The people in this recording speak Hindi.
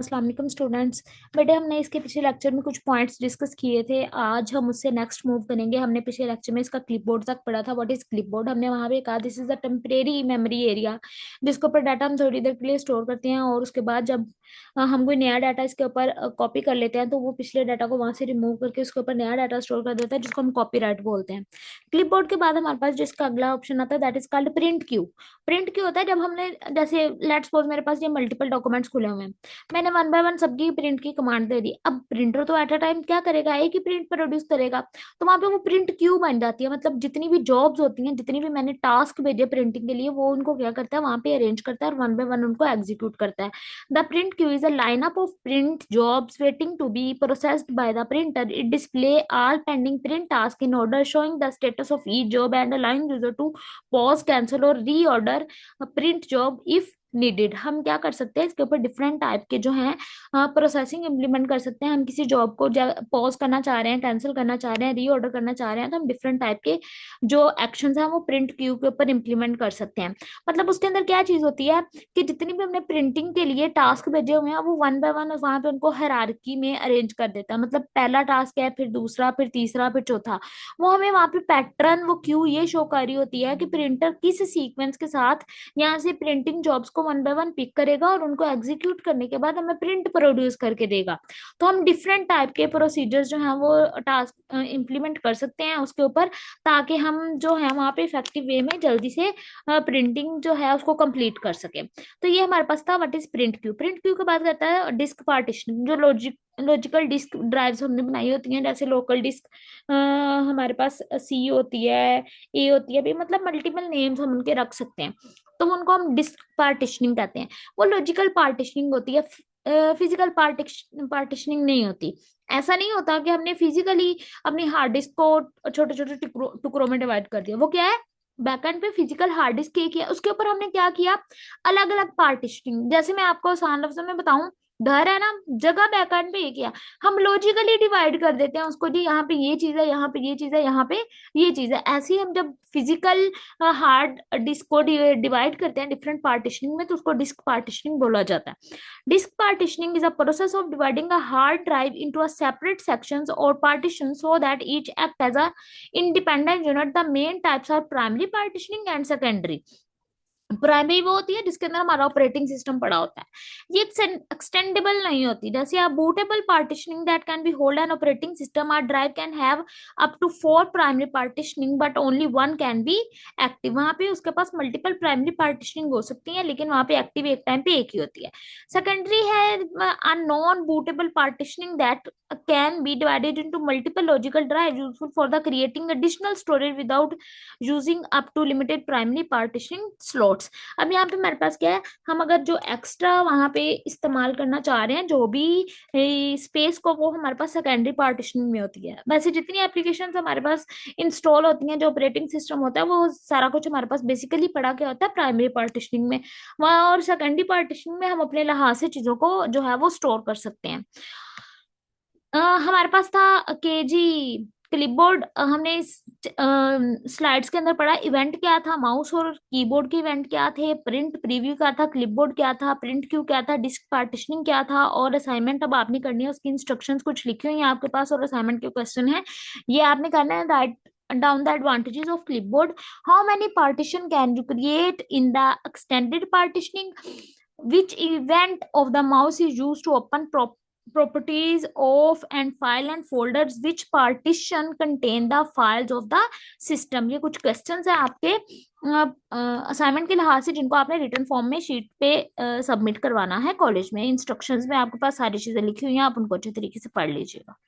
अस्सलाम वालेकुम स्टूडेंट्स। बेटे हमने इसके पिछले लेक्चर में कुछ पॉइंट्स डिस्कस किए थे। आज हम उससे नेक्स्ट मूव करेंगे। हमने पिछले लेक्चर में इसका क्लिपबोर्ड तक पढ़ा था। What is clipboard? हमने वहां पे कहा this is a temporary memory area जिसके ऊपर डाटा हम थोड़ी देर के लिए स्टोर करते हैं, और उसके बाद जब हम कोई नया डाटा इसके ऊपर कॉपी कर लेते हैं तो वो पिछले डाटा को वहां से रिमूव करके उसके ऊपर नया डाटा स्टोर कर देता है, जिसको हम कॉपीराइट बोलते हैं। क्लिपबोर्ड के बाद हमारे पास जिसका अगला ऑप्शन आता है that is called print Q. Print Q होता है जब हमने, जैसे लेट्स सपोज मेरे पास ये मल्टीपल डॉक्यूमेंट्स खुले हुए हैं, मैंने वन बाय वन सबकी प्रिंट की कमांड दे दी। अब प्रिंटर तो एट अ टाइम क्या करेगा, एक ही प्रिंट प्रोड्यूस करेगा, तो वहां पे वो प्रिंट क्यू बन जाती है। मतलब जितनी भी जॉब्स होती हैं, जितनी भी मैंने टास्क भेजे प्रिंटिंग के लिए, वो उनको क्या करता है, वहां पे अरेंज करता है और वन बाय वन उनको एग्जीक्यूट करता है। The print queue is a lineup of print jobs waiting to be processed by the printer. It display all pending print task in order, showing the status of each job and allowing user to pause, cancel और reorder print job if needed. हम क्या कर सकते हैं, इसके ऊपर डिफरेंट टाइप के जो हैं प्रोसेसिंग इम्प्लीमेंट कर सकते हैं। हम किसी जॉब को पॉज करना चाह रहे हैं, कैंसिल करना चाह रहे हैं, रीऑर्डर करना चाह रहे हैं, तो हम डिफरेंट टाइप के जो एक्शंस हैं वो प्रिंट क्यू के ऊपर इम्प्लीमेंट कर सकते हैं। मतलब उसके अंदर क्या चीज होती है कि जितनी भी हमने प्रिंटिंग के लिए टास्क भेजे हुए हैं वो वन बाय वन वहां पे उनको हायरार्की में अरेंज कर देता है। मतलब पहला टास्क है, फिर दूसरा, फिर तीसरा, फिर चौथा। वो हमें वहां पे पैटर्न, वो क्यू ये शो कर रही होती है कि प्रिंटर किस सीक्वेंस के साथ यहाँ से प्रिंटिंग जॉब्स को वन बाय वन पिक करेगा और उनको एग्जीक्यूट करने के बाद हमें प्रिंट प्रोड्यूस करके देगा। तो हम डिफरेंट टाइप के प्रोसीजर्स जो हैं वो टास्क इंप्लीमेंट कर सकते हैं उसके ऊपर, ताकि हम जो है वहाँ पे इफेक्टिव वे में जल्दी से प्रिंटिंग जो है उसको कंप्लीट कर सके। तो ये हमारे पास था what is print Q. Print Q के बाद कहता है डिस्क पार्टीशन। जो लॉजिकल डिस्क ड्राइव्स हमने बनाई होती हैं, जैसे लोकल डिस्क हमारे पास सी होती है, ए होती है भी, मतलब मल्टीपल नेम्स हम उनके रख सकते हैं, तो उनको हम डिस्क पार्टीशनिंग कहते हैं। वो लॉजिकल पार्टीशनिंग होती है, फिजिकल पार्टीशनिंग नहीं होती। ऐसा नहीं होता कि हमने फिजिकली अपनी हार्ड डिस्क को छोटे छोटे टुकड़ों में डिवाइड कर दिया। वो क्या है, बैकएंड पे फिजिकल हार्ड डिस्क एक ही है, उसके ऊपर हमने क्या किया, अलग अलग पार्टीशनिंग। जैसे मैं आपको आसान लफ्जों में बताऊं, घर है ना, जगह बैकएंड पे एक ही है, हम लॉजिकली डिवाइड कर देते हैं उसको, जी यहाँ पे ये चीज है, यहाँ पे ये चीज है, यहाँ पे ये चीज है। ऐसे ही हम जब फिजिकल हार्ड डिस्क को डिवाइड करते हैं डिफरेंट पार्टीशनिंग में, तो उसको डिस्क पार्टीशनिंग बोला जाता है। Disk partitioning is a process of dividing a hard drive into a separate sections और partition so that each act as a independent unit. The main types are primary partitioning and secondary. Primary वो होती है जिसके अंदर हमारा ऑपरेटिंग सिस्टम पड़ा होता है, ये एक्सटेंडेबल नहीं होती। जैसे आप bootable partitioning that can be hold an operating system, or drive can have up to 4 primary partitioning but only one can be active. वहां पे उसके पास मल्टीपल प्राइमरी पार्टीशनिंग हो सकती है, लेकिन वहां पे एक्टिव एक टाइम पे एक ही होती है। सेकेंडरी है non bootable partitioning that can be divided into multiple logical drives useful for the creating additional storage without using up to limited primary partitioning slots। अब यहाँ पे हमारे पास क्या है, हम अगर जो एक्स्ट्रा वहां पे इस्तेमाल करना चाह रहे हैं जो भी स्पेस को, वो हमारे पास सेकेंडरी पार्टीशनिंग में होती है। वैसे जितनी एप्लीकेशन हमारे पास इंस्टॉल होती हैं, जो ऑपरेटिंग सिस्टम होता है, वो सारा कुछ हमारे पास बेसिकली पड़ा क्या होता है, प्राइमरी पार्टीशनिंग में। वहाँ और सेकेंडरी पार्टीशनिंग में हम अपने लिहाज से चीजों को जो है वो स्टोर कर सकते हैं। हमारे पास था केजी क्लिपबोर्ड। हमने इस स्लाइड्स के अंदर पढ़ा इवेंट क्या था, माउस और कीबोर्ड के इवेंट क्या थे, प्रिंट प्रीव्यू क्या था, क्लिपबोर्ड क्या था, प्रिंट क्यू क्या था, डिस्क पार्टीशनिंग क्या था। और असाइनमेंट अब आपने करनी है, उसकी इंस्ट्रक्शंस कुछ लिखी हुई हैं आपके पास और असाइनमेंट के क्वेश्चन है, ये आपने करना है। Right down the advantages of clipboard. How many partition can you create in the extended partitioning? Which event of the mouse is used to open properties of and file and folders? Which partition contain the files of the system? ये कुछ क्वेश्चंस हैं आपके असाइनमेंट के लिहाज से, जिनको आपने रिटर्न फॉर्म में शीट पे सबमिट करवाना है कॉलेज में। इंस्ट्रक्शंस में आपके पास सारी चीजें लिखी हुई हैं, आप उनको अच्छे तरीके से पढ़ लीजिएगा।